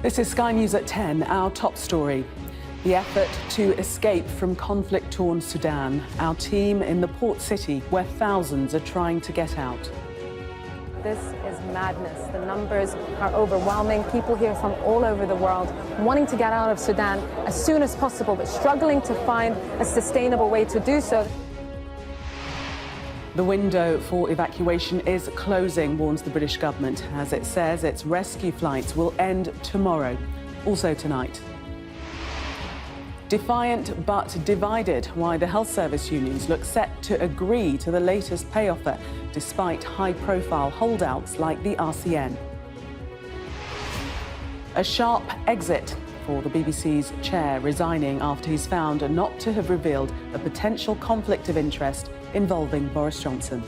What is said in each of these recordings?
This is Sky News at 10, our top story. The effort to escape from conflict-torn Sudan. Our team in the port city where thousands are trying to get out. This is madness. The numbers are overwhelming. People here from all over the world wanting to get out of Sudan as soon as possible, but struggling to find a sustainable way to do so. The window for evacuation is closing, warns the British government, as it says its rescue flights will end tomorrow, also tonight. Defiant but divided, why the health service unions look set to agree to the latest pay offer, despite high-profile holdouts like the RCN. A sharp exit for the BBC's chair, resigning after he's found not to have revealed a potential conflict of interest involving Boris Johnson.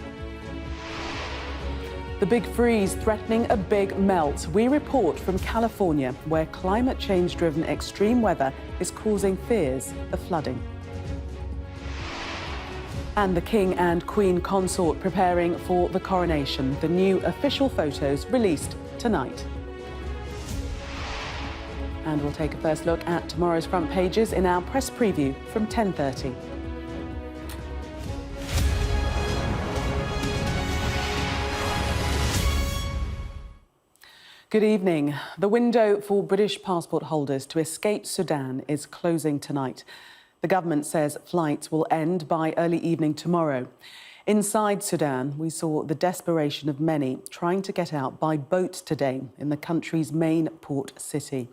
The big freeze threatening a big melt. We report from California, where climate change-driven extreme weather is causing fears of flooding. And the King and Queen consort preparing for the coronation. The new official photos released tonight. And we'll take a first look at tomorrow's front pages in our press preview from 10:30. Good evening. The window for British passport holders to escape Sudan is closing tonight. The government says flights will end by early evening tomorrow. Inside Sudan, we saw the desperation of many trying to get out by boat today in the country's main port city.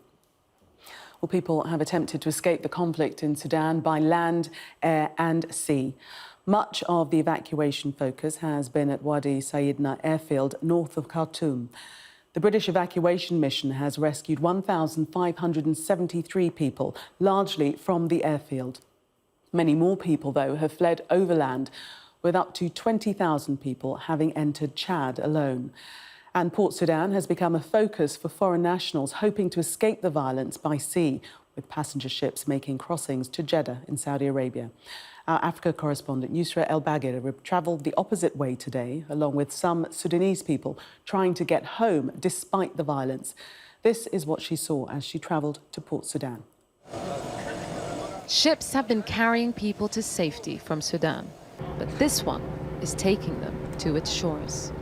Well, people have attempted to escape the conflict in Sudan by land, air and sea. Much of the evacuation focus has been at Wadi Sayidna airfield north of Khartoum. The British evacuation mission has rescued 1,573 people, largely from the airfield. Many more people, though, have fled overland, with up to 20,000 people having entered Chad alone. And Port Sudan has become a focus for foreign nationals hoping to escape the violence by sea, with passenger ships making crossings to Jeddah in Saudi Arabia. Our Africa correspondent Yusra El-Bagir travelled the opposite way today, along with some Sudanese people trying to get home despite the violence. This is what she saw as she travelled to Port Sudan. Ships have been carrying people to safety from Sudan, but this one is taking them to its shores.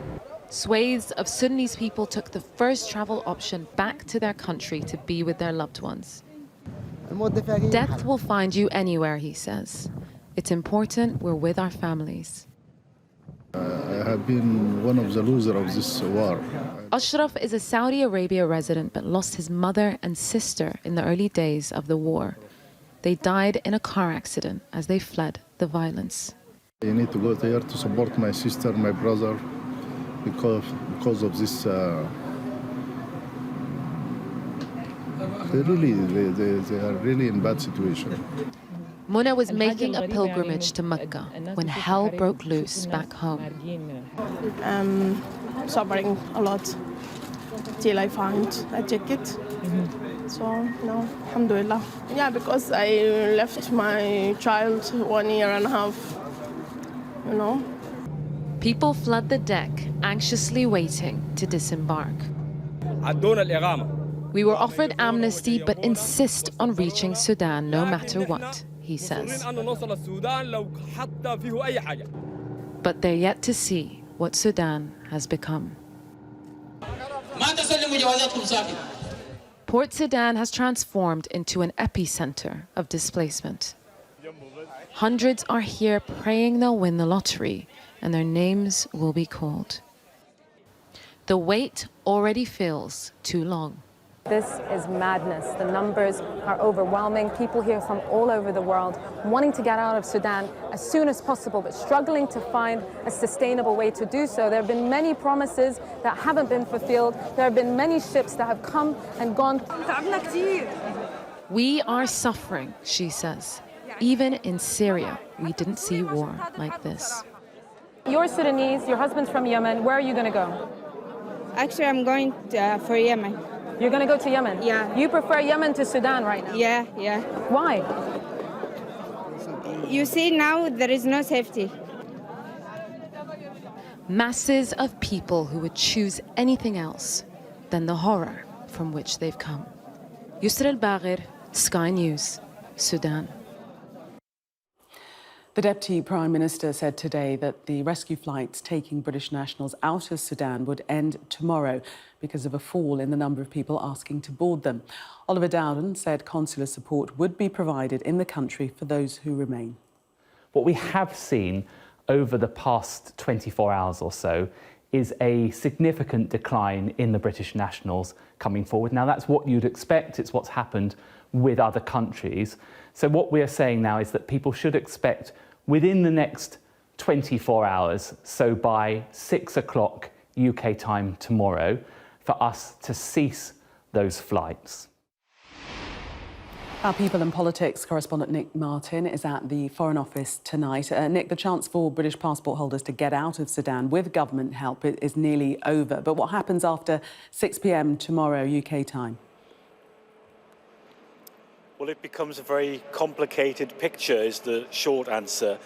Swathes of Sudanese people took the first travel option back to their country to be with their loved ones. Death will find you anywhere, he says. It's important we're with our families. I have been one of the losers of this war. Ashraf is a Saudi Arabia resident but lost his mother and sister in the early days of the war. They died in a car accident as they fled the violence. I need to go there to support my sister, my brother, because of this. They are really in bad situation. Muna was making a pilgrimage to Mecca when hell broke loose back home. Suffering a lot till I found a ticket. So, no, alhamdulillah. Yeah, because I left my child 1 year and a half, you know. People flood the deck, anxiously waiting to disembark. We were offered amnesty but insist on reaching Sudan no matter what, he says. But they're yet to see what Sudan has become. Port Sudan has transformed into an epicenter of displacement. Hundreds are here praying they'll win the lottery and their names will be called. The wait already feels too long. This is madness. The numbers are overwhelming. People here from all over the world wanting to get out of Sudan as soon as possible, but struggling to find a sustainable way to do so. There have been many promises that haven't been fulfilled. There have been many ships that have come and gone. We are suffering, she says. Even in Syria, we didn't see war like this. You're Sudanese, your husband's from Yemen. Where are you going to go? Actually, I'm going for Yemen. You're going to go to Yemen? Yeah. You prefer Yemen to Sudan right now? Yeah. Why? You see, now there is no safety. Masses of people who would choose anything else than the horror from which they've come. Yusra al-Baghir, Sky News, Sudan. The Deputy Prime Minister said today that the rescue flights taking British nationals out of Sudan would end tomorrow because of a fall in the number of people asking to board them. Oliver Dowden said consular support would be provided in the country for those who remain. What we have seen over the past 24 hours or so is a significant decline in the British nationals coming forward. Now, that's what you'd expect. It's what's happened with other countries. So what we're saying now is that people should expect within the next 24 hours, so by 6 o'clock UK time tomorrow, for us to cease those flights. Our People and Politics correspondent Nick Martin is at the Foreign Office tonight. Nick, the chance for British passport holders to get out of Sudan with government help is nearly over. But what happens after 6 p.m. tomorrow UK time? Well, it becomes a very complicated picture, is the short answer.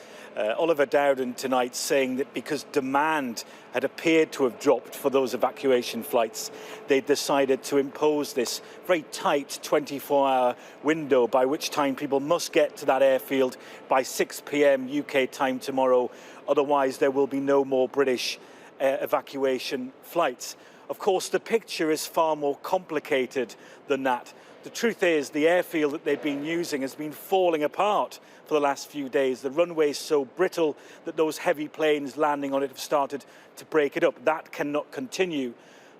Oliver Dowden tonight saying that because demand had appeared to have dropped for those evacuation flights, they decided to impose this very tight 24-hour window by which time people must get to that airfield by 6 p.m. UK time tomorrow. Otherwise, there will be no more British evacuation flights. Of course, the picture is far more complicated than that. The truth is, the airfield that they've been using has been falling apart for the last few days. The runway is so brittle that those heavy planes landing on it have started to break it up. That cannot continue.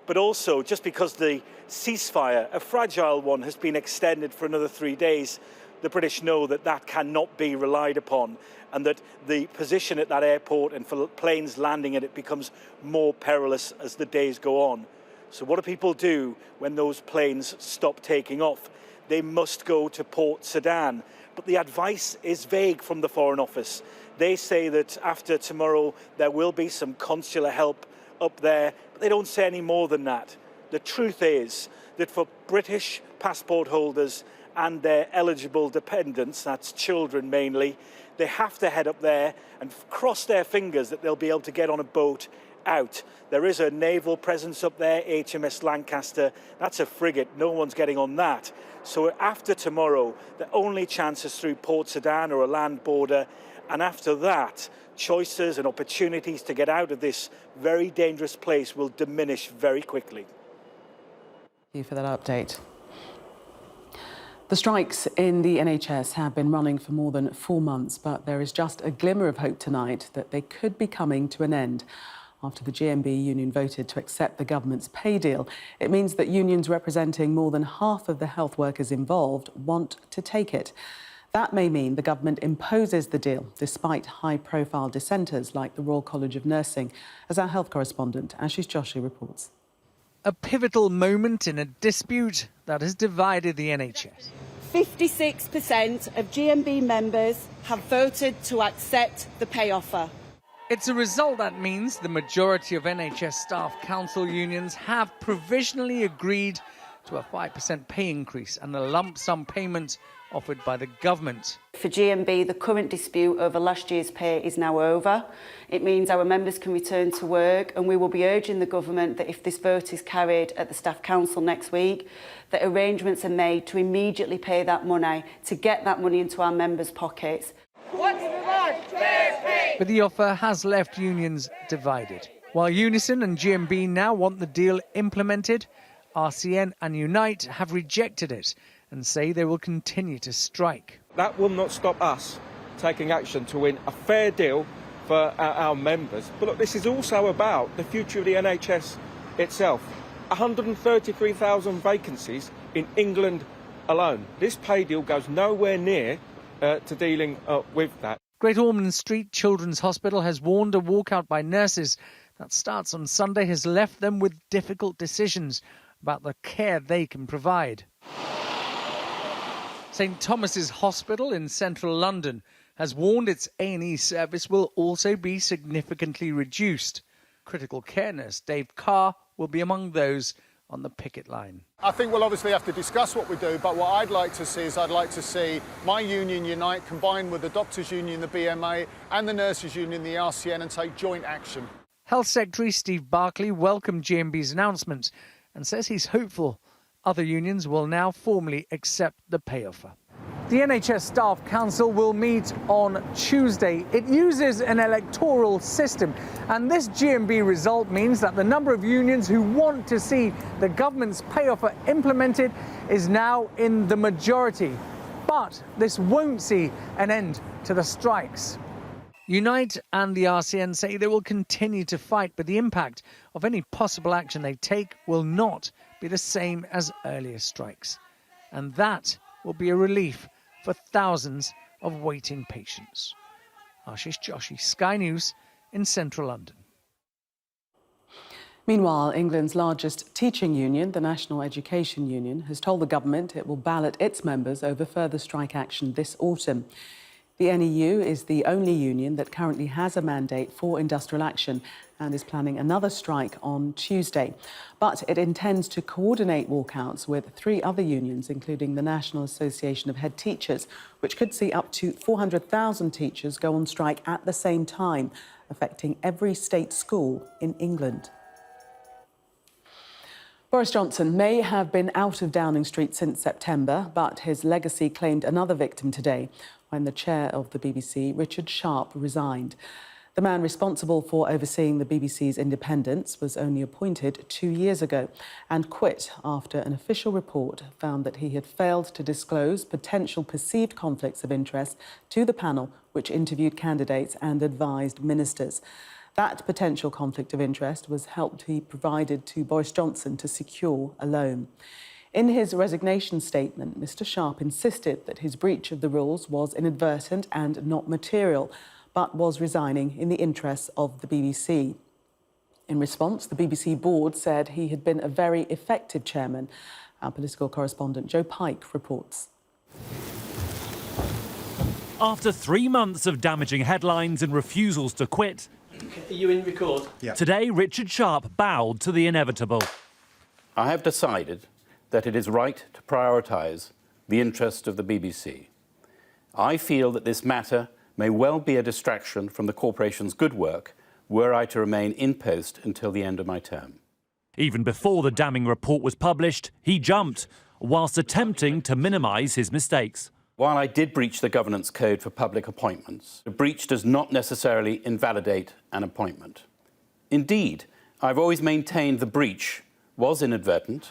But also, just because the ceasefire, a fragile one, has been extended for another 3 days, the British know that that cannot be relied upon, and that the position at that airport and for planes landing at it becomes more perilous as the days go on. So what do people do when those planes stop taking off? They must go to Port Sudan. But the advice is vague from the Foreign Office. They say that after tomorrow there will be some consular help up there, but they don't say any more than that. The truth is that for British passport holders and their eligible dependents, that's children mainly, they have to head up there and cross their fingers that they'll be able to get on a boat out. There is a naval presence up there, HMS Lancaster. That's a frigate. No one's getting on that. So after tomorrow, the only chance is through Port Sudan or a land border. And after that, choices and opportunities to get out of this very dangerous place will diminish very quickly. Thank you for that update. The strikes in the NHS have been running for more than 4 months, but there is just a glimmer of hope tonight that they could be coming to an end. After the GMB union voted to accept the government's pay deal, it means that unions representing more than half of the health workers involved want to take it. That may mean the government imposes the deal, despite high-profile dissenters like the Royal College of Nursing, as our health correspondent Ashish Joshi reports. A pivotal moment in a dispute that has divided the NHS. 56% of GMB members have voted to accept the pay offer. It's a result that means the majority of NHS staff council unions have provisionally agreed to a 5% pay increase and a lump sum payment offered by the government. For GMB, the current dispute over last year's pay is now over. It means our members can return to work, and we will be urging the government that if this vote is carried at the Staff Council next week, that arrangements are made to immediately pay that money, to get that money into our members' pockets. But the offer has left unions divided. While Unison and GMB now want the deal implemented, RCN and Unite have rejected it and say they will continue to strike. That will not stop us taking action to win a fair deal for our members. But look, this is also about the future of the NHS itself. 133,000 vacancies in England alone. This pay deal goes nowhere near to dealing with that. Great Ormond Street Children's Hospital has warned a walkout by nurses that starts on Sunday has left them with difficult decisions about the care they can provide. St Thomas's Hospital in central London has warned its A&E service will also be significantly reduced. Critical care nurse Dave Carr will be among those on the picket line. I think we'll obviously have to discuss what we do, but what I'd like to see is my union Unite combined with the doctors' union, the BMA, and the nurses' union, the RCN, and take joint action. Health Secretary Steve Barclay welcomed GMB's announcement and says he's hopeful Other unions will now formally accept the pay offer. The NHS Staff Council will meet on Tuesday. It uses an electoral system, and this GMB result means that the number of unions who want to see the government's pay offer implemented is now in the majority. But this won't see an end to the strikes. Unite and the RCN say they will continue to fight, but the impact of any possible action they take will not be the same as earlier strikes. And that will be a relief for thousands of waiting patients. Ashish Joshi, Sky News in central London. Meanwhile, England's largest teaching union, the National Education Union, has told the government it will ballot its members over further strike action this autumn. The NEU is the only union that currently has a mandate for industrial action and is planning another strike on Tuesday. But it intends to coordinate walkouts with 3 other unions, including the National Association of Head Teachers, which could see up to 400,000 teachers go on strike at the same time, affecting every state school in England. Boris Johnson may have been out of Downing Street since September, but his legacy claimed another victim today when the chair of the BBC, Richard Sharp, resigned. The man responsible for overseeing the BBC's independence was only appointed 2 years ago and quit after an official report found that he had failed to disclose potential perceived conflicts of interest to the panel which interviewed candidates and advised ministers. That potential conflict of interest was help he provided to Boris Johnson to secure a loan. In his resignation statement, Mr. Sharp insisted that his breach of the rules was inadvertent and not material, but was resigning in the interests of the BBC. In response, the BBC board said he had been a very effective chairman. Our political correspondent Joe Pike reports. After 3 months of damaging headlines and refusals to quit, are you in record? Yeah. Today Richard Sharp bowed to the inevitable. I have decided that it is right to prioritise the interest of the BBC. I feel that this matter may well be a distraction from the corporation's good work were I to remain in post until the end of my term. Even before the damning report was published, he jumped, whilst attempting to minimise his mistakes. While I did breach the governance code for public appointments, the breach does not necessarily invalidate an appointment. Indeed, I've always maintained the breach was inadvertent.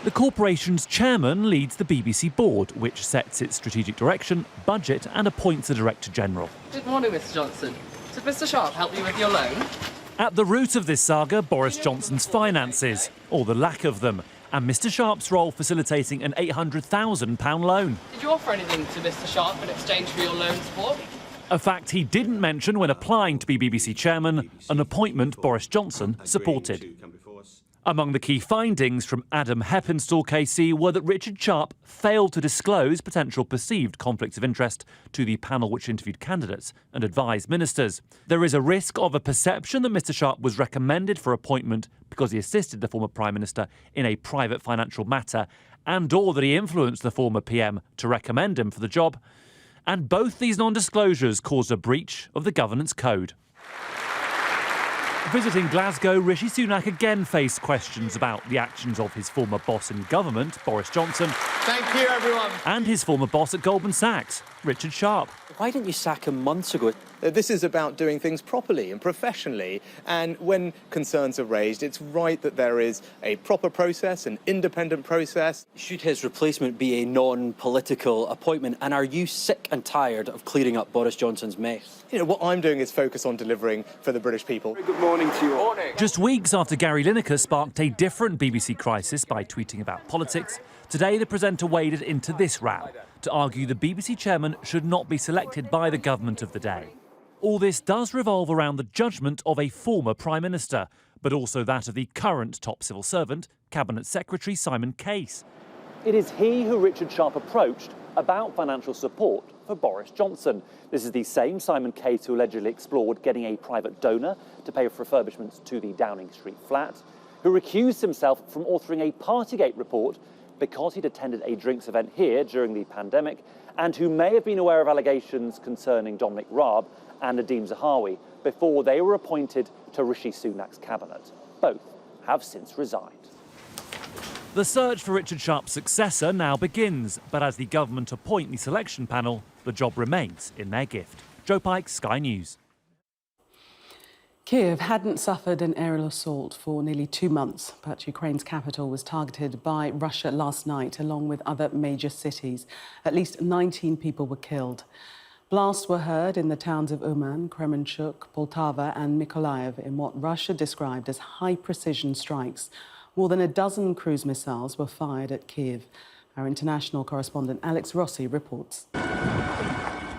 The corporation's chairman leads the BBC board, which sets its strategic direction, budget and appoints a Director General. Good morning, Mr Johnson. Did Mr Sharp help you with your loan? At the root of this saga, Boris Johnson's finances, or the lack of them, and Mr Sharp's role facilitating an £800,000 loan. Did you offer anything to Mr Sharp in exchange for your loan support? A fact he didn't mention when applying to be BBC chairman, an appointment Boris Johnson supported. Among the key findings from Adam Heppenstall KC were that Richard Sharp failed to disclose potential perceived conflicts of interest to the panel which interviewed candidates and advised ministers. There is a risk of a perception that Mr Sharp was recommended for appointment because he assisted the former Prime Minister in a private financial matter and/or that he influenced the former PM to recommend him for the job. And both these non-disclosures caused a breach of the governance code. Visiting Glasgow, Rishi Sunak again faced questions about the actions of his former boss in government, Boris Johnson. Thank you, everyone. And his former boss at Goldman Sachs, Richard Sharp. Why didn't you sack him months ago? This is about doing things properly and professionally, and when concerns are raised, it's right that there is a proper process, an independent process. Should his replacement be a non-political appointment, and are you sick and tired of clearing up Boris Johnson's mess? You know, what I'm doing is focus on delivering for the British people. Good morning to you all. Just weeks after Gary Lineker sparked a different BBC crisis by tweeting about politics, today the presenter waded into this row to argue the BBC chairman should not be selected by the government of the day. All this does revolve around the judgment of a former Prime Minister, but also that of the current top civil servant, Cabinet Secretary Simon Case. It is he who Richard Sharp approached about financial support for Boris Johnson. This is the same Simon Case who allegedly explored getting a private donor to pay for refurbishments to the Downing Street flat, who recused himself from authoring a Partygate report because he'd attended a drinks event here during the pandemic, and who may have been aware of allegations concerning Dominic Raab and Nadeem Zahawi before they were appointed to Rishi Sunak's cabinet. Both have since resigned. The search for Richard Sharp's successor now begins, but as the government appoint the selection panel, the job remains in their gift. Joe Pike, Sky News. Kiev hadn't suffered an aerial assault for nearly 2 months, but Ukraine's capital was targeted by Russia last night, along with other major cities. At least 19 people were killed. Blasts were heard in the towns of Uman, Kremenchuk, Poltava and Mykolaiv in what Russia described as high-precision strikes. More than a dozen cruise missiles were fired at Kiev. Our international correspondent Alex Rossi reports.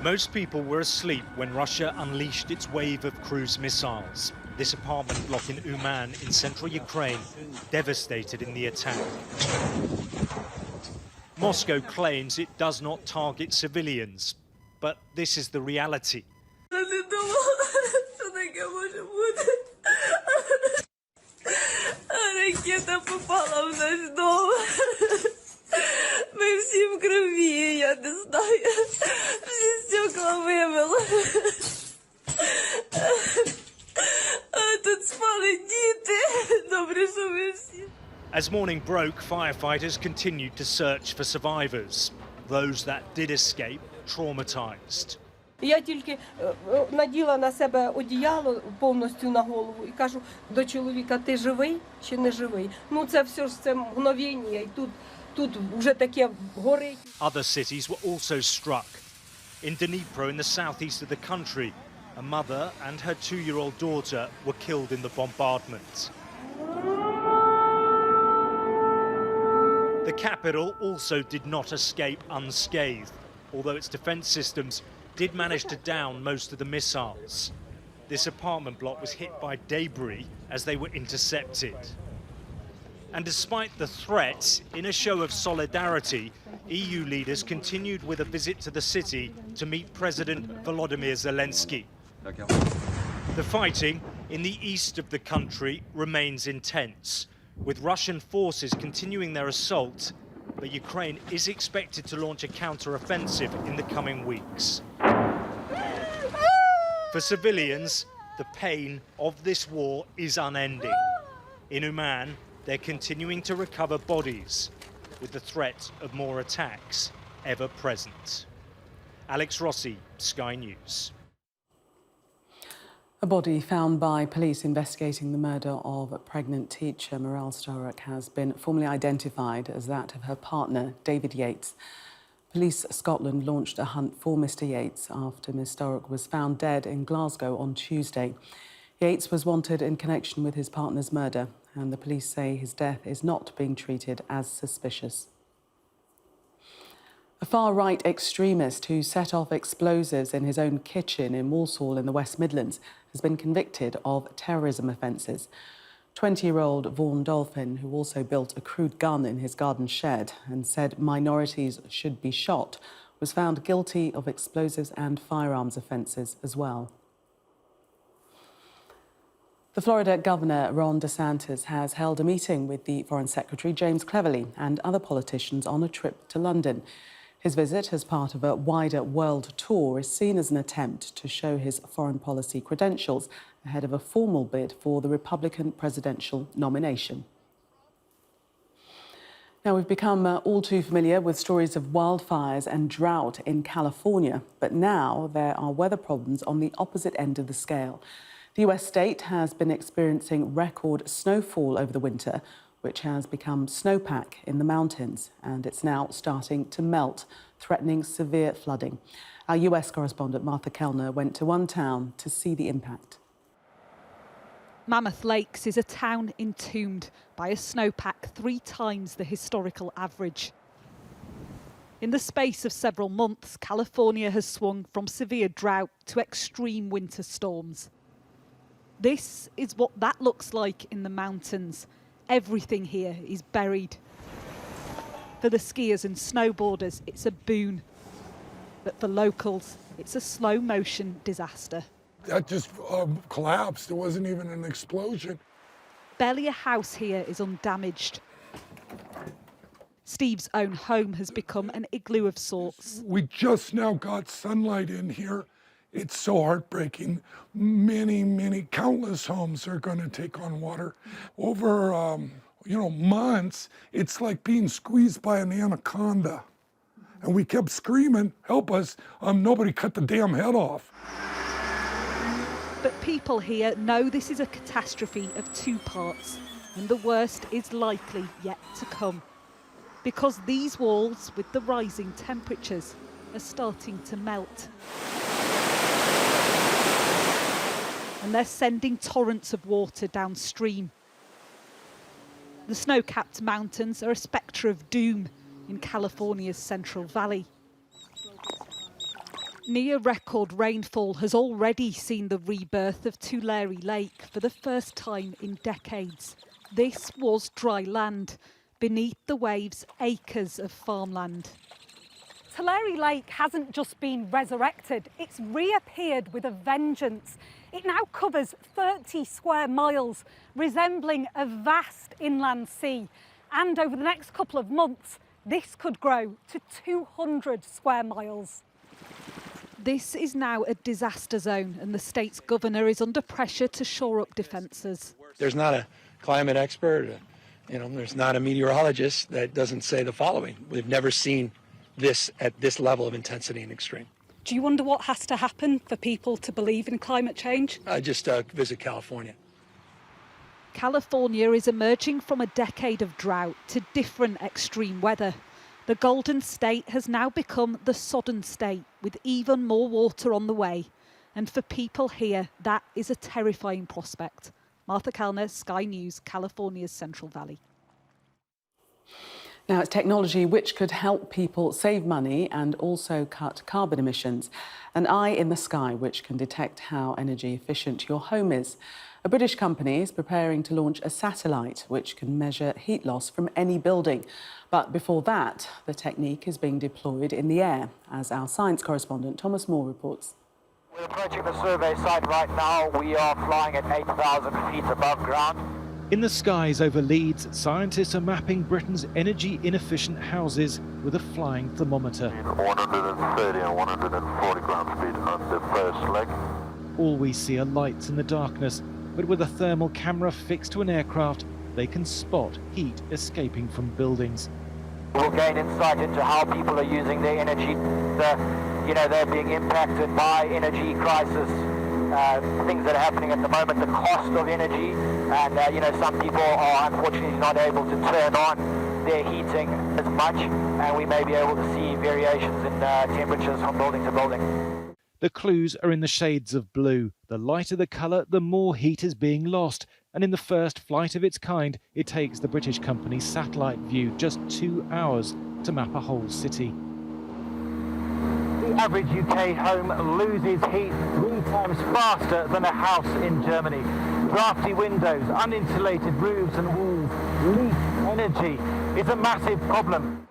Most people were asleep when Russia unleashed its wave of cruise missiles. This apartment block in Uman in central Ukraine devastated in the attack. Moscow claims it does not target civilians, but this is the reality. Ракета попала в наш дом. Ми всі в крові, я не знаю. Всі стекла вимило. А тут спали діти. Добре, що ви всі. As morning broke, firefighters continued to search for survivors, those that did escape traumatized. Я тільки наділа на себе одіяло повністю на голову і кажу до чоловіка: ти живий чи не живий? Ну це все ж це мгновення, і тут вже таке горить. Other cities were also struck. In Dnipro, in the southeast of the country, a mother and her 2-year-old daughter were killed in the bombardment. The capital also did not escape unscathed, although its defense systems did manage to down most of the missiles. This apartment block was hit by debris as they were intercepted. And despite the threat, in a show of solidarity, EU leaders continued with a visit to the city to meet President Volodymyr Zelensky. The fighting in the east of the country remains intense, with Russian forces continuing their assault, but Ukraine is expected to launch a counter-offensive in the coming weeks. For civilians, the pain of this war is unending. In Uman, they're continuing to recover bodies, with the threat of more attacks ever present. Alex Rossi, Sky News. A body found by police investigating the murder of a pregnant teacher, Miral Starek, has been formally identified as that of her partner, David Yates. Police Scotland launched a hunt for Mr Yates after Ms Starek was found dead in Glasgow on Tuesday. Yates was wanted in connection with his partner's murder, and the police say his death is not being treated as suspicious. A far-right extremist who set off explosives in his own kitchen in Walsall in the West Midlands has been convicted of terrorism offences. 20-year-old Vaughan Dolphin, who also built a crude gun in his garden shed and said minorities should be shot, was found guilty of explosives and firearms offences as well. The Florida Governor, Ron DeSantis, has held a meeting with the Foreign Secretary, James Cleverly, and other politicians on a trip to London. His visit, as part of a wider world tour, is seen as an attempt to show his foreign policy credentials ahead of a formal bid for the Republican presidential nomination. Now, we've become all too familiar with stories of wildfires and drought in California, but now there are weather problems on the opposite end of the scale. The US state has been experiencing record snowfall over the winter, which has become snowpack in the mountains, and it's now starting to melt, threatening severe flooding. Our US correspondent Martha Kellner went to one town to see the impact. Mammoth Lakes is a town entombed by a snowpack 3 times the historical average. In the space of several months, California has swung from severe drought to extreme winter storms. This is what that looks like in the mountains. Everything here is buried. For the skiers and snowboarders, it's a boon. But for locals, it's a slow-motion disaster. That just collapsed. There wasn't even an explosion. Barely a house here is undamaged. Steve's own home has become an igloo of sorts. We just now got sunlight in here. It's so heartbreaking. Many, countless homes are going to take on water. Over, months, it's like being squeezed by an anaconda. And we kept screaming, help us, nobody cut the damn head off. But people here know this is a catastrophe of two parts, and the worst is likely yet to come. Because these walls, with the rising temperatures, are starting to melt. And they're sending torrents of water downstream. The snow-capped mountains are a spectre of doom in California's Central Valley. Near-record rainfall has already seen the rebirth of Tulare Lake for the first time in decades. This was dry land. Beneath the waves, acres of farmland. Tulare Lake hasn't just been resurrected, it's reappeared with a vengeance. It now covers 30 square miles, resembling a vast inland sea. And over the next couple of months, this could grow to 200 square miles. This is now a disaster zone, and the state's governor is under pressure to shore up defences. There's not a climate expert, there's not a meteorologist that doesn't say the following. We've never seen this at this level of intensity and extreme. Do you wonder what has to happen for people to believe in climate change? I just visit California. California is emerging from a decade of drought to different extreme weather. The Golden State has now become the sodden state, with even more water on the way. And for people here, that is a terrifying prospect. Martha Kellner, Sky News, California's Central Valley. Now, it's technology which could help people save money and also cut carbon emissions. An eye in the sky which can detect how energy efficient your home is. A British company is preparing to launch a satellite which can measure heat loss from any building. But before that, the technique is being deployed in the air, as our science correspondent Thomas Moore reports. We're approaching the survey site right now. We are flying at 8,000 feet above ground. In the skies over Leeds, scientists are mapping Britain's energy-inefficient houses with a flying thermometer. 130 and 140 ground speed on the first leg. All we see are lights in the darkness, but with a thermal camera fixed to an aircraft, they can spot heat escaping from buildings. We'll gain insight into how people are using their energy. They're being impacted by energy crisis, things that are happening at the moment, the cost of energy, and some people are unfortunately not able to turn on their heating as much, and we may be able to see variations in temperatures from building to building. The clues are in the shades of blue. The lighter the colour, the more heat is being lost. And in the first flight of its kind, it takes the British company's satellite view just 2 hours to map a whole city. The average UK home loses heat 3 times faster than a house in Germany. Drafty windows, uninsulated roofs and walls, leak energy. It's a massive problem.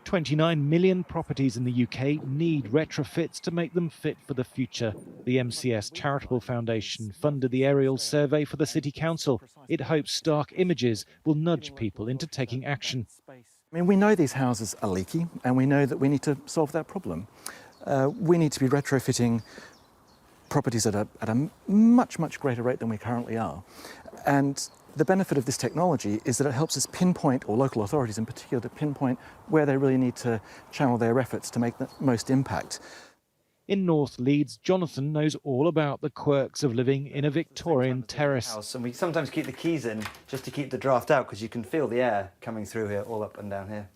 29 million properties in the UK need retrofits to make them fit for the future. The MCS Charitable Foundation funded the aerial survey for the City Council. It hopes stark images will nudge people into taking action. We know these houses are leaky, and we know that we need to solve that problem. We need to be retrofitting properties at a much, much greater rate than we currently are. And the benefit of this technology is that it helps us pinpoint, or local authorities in particular, to pinpoint where they really need to channel their efforts to make the most impact. In North Leeds, Jonathan knows all about the quirks of living in a Victorian terrace. And we sometimes keep the keys in just to keep the draft out, because you can feel the air coming through here, all up and down here.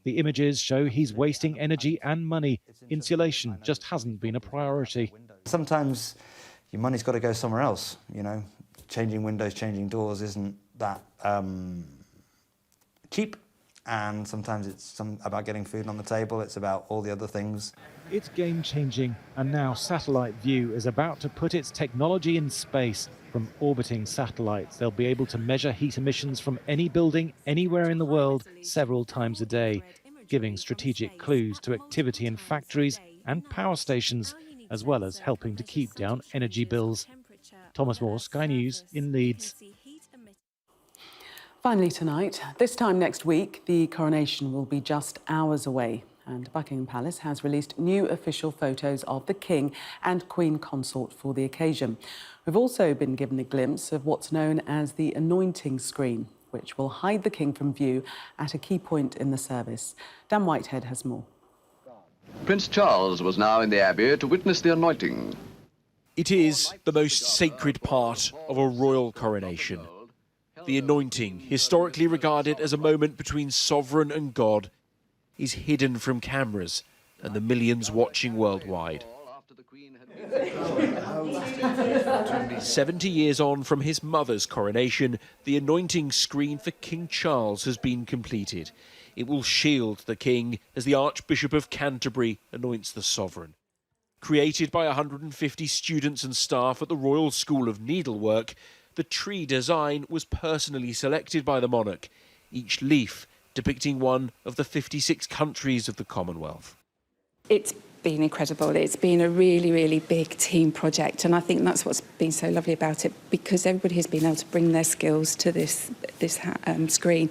The images show he's wasting energy and money. Insulation just hasn't been a priority. Sometimes your money's got to go somewhere else, Changing windows, changing doors isn't that cheap, and sometimes it's about getting food on the table, it's about all the other things. It's game-changing, and now Satellite View is about to put its technology in space. From orbiting satellites, they'll be able to measure heat emissions from any building anywhere in the world several times a day, giving strategic clues to activity in factories and power stations, as well as helping to keep down energy bills. Thomas Moore, Sky News in Leeds. Finally tonight, this time next week, the coronation will be just hours away, and Buckingham Palace has released new official photos of the King and Queen Consort for the occasion. We've also been given a glimpse of what's known as the anointing screen, which will hide the king from view at a key point in the service. Dan Whitehead has more. Prince Charles was now in the Abbey to witness the anointing. It is the most sacred part of a royal coronation. The anointing, historically regarded as a moment between sovereign and God, is hidden from cameras and the millions watching worldwide. 70 years on from his mother's coronation, the anointing screen for King Charles has been completed. It will shield the king as the Archbishop of Canterbury anoints the sovereign. Created by 150 students and staff at the Royal School of Needlework, the tree design was personally selected by the monarch, each leaf depicting one of the 56 countries of the Commonwealth. It's been incredible. It's been a really, really big team project, and I think that's what's been so lovely about it, because everybody has been able to bring their skills to this screen,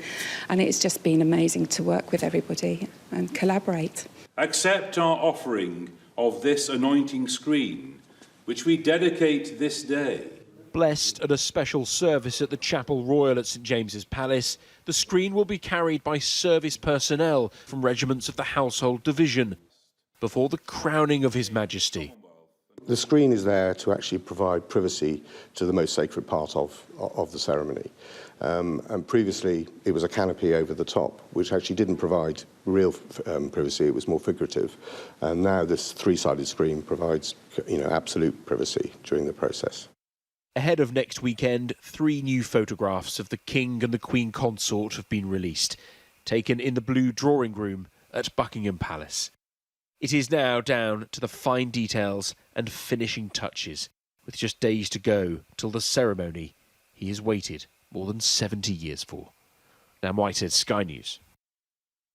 and it's just been amazing to work with everybody and collaborate. Accept our offering of this anointing screen, which we dedicate this day. Blessed at a special service at the Chapel Royal at St James's Palace, the screen will be carried by service personnel from regiments of the Household Division before the crowning of His Majesty. The screen is there to actually provide privacy to the most sacred part of the ceremony. And previously it was a canopy over the top, which actually didn't provide real privacy, it was more figurative. And now this three-sided screen provides, absolute privacy during the process. Ahead of next weekend, 3 new photographs of the King and the Queen Consort have been released, taken in the blue drawing room at Buckingham Palace. It is now down to the fine details and finishing touches, with just days to go till the ceremony he has waited more than 70 years for. Dan Whitehead, Sky News.